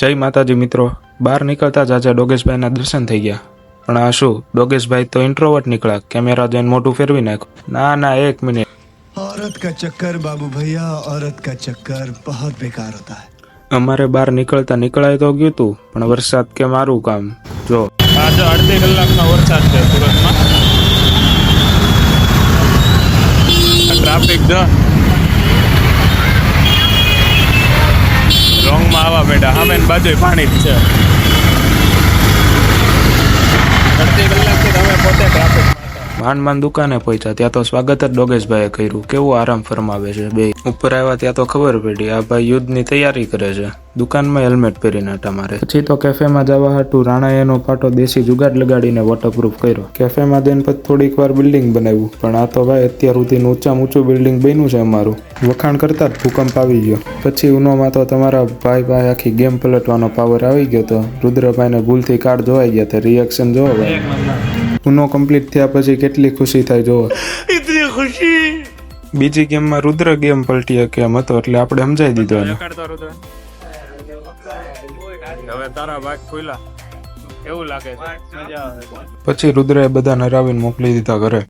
જય માતાજી મિત્રો, બહાર નીકળતા જ આજે ડોગેશભાઈના દર્શન થઈ ગયા. પણ આ શું, ડોગેશભાઈ તો ઇન્ટ્રોવર્ટ નીકળ્યા, કેમેરા જોઈને મોટું ફેરવી નાખ્યું. ના 1 મિનિટ. औरत का चक्कर बाबू भैया, औरत का चक्कर बहुत बेकार होता है. અમારે બહાર નીકળતા નીકળાય તો ગયું તું, પણ વરસાદ કે મારું કામ. જો આજે અડધી કલાકનો વરસાદ છે સુરતમાં. ટ્રાફિક જો રોંગમાં આવવા બેઠા, સામે બાજુ પાણી જ છે. અડધી કલાકથી તમે પોતે ટ્રાફિક. માંડ દુકાને પહોંચ્યા ત્યાં તો સ્વાગત જ ડોગેશભાઈએ કર્યું. કેવું આરામ ફરમાવે છે બે. ઉપર આવ્યા ત્યાં તો ખબર પડી આ ભાઈ યુદ્ધની તૈયારી કરે છે. દુકાનમાં હેલ્મેટ પહેરીને આટા મારે. પછી તો કેફેમાં જવા હાટું રાણાએ એનો પાટો દેશી જુગાડ લગાડીને વોટરપ્રૂફ કર્યો. કેફેમાં જઈને પછી થોડીક વાર બિલ્ડિંગ બનાવ્યું, પણ આ તો ભાઈ અત્યાર સુધીનું ઊંચામાં ઊંચું બિલ્ડિંગ બન્યું છે અમારું. વખાણ કરતા જ ભૂકંપ આવી ગયો. પછી ઉનોમાં તો તમારા ભાઈ આખી ગેમ પલટવાનો પાવર આવી ગયો. તો રુદ્રભાઈને ભૂલથી કાર્ડ જોવાઈ ગયા. તે રિએક્શન જોવો ભાઈ. ઉનો કમ્પ્લીટ થયા પછી કેટલી ખુશી થાય જોવો. ઇતની ખુશી. બીજી ગેમમાં રુદ્ર ગેમ પલટી શકે એમ હતો, એટલે આપણે સમજાઈ દીધો એને. હવે તારા ભાગ ખુલ્લા એવું લાગે છે. મજા આવે. પછી રુદ્રએ બધાને હરાવીને મોકલી દીધા ઘરે.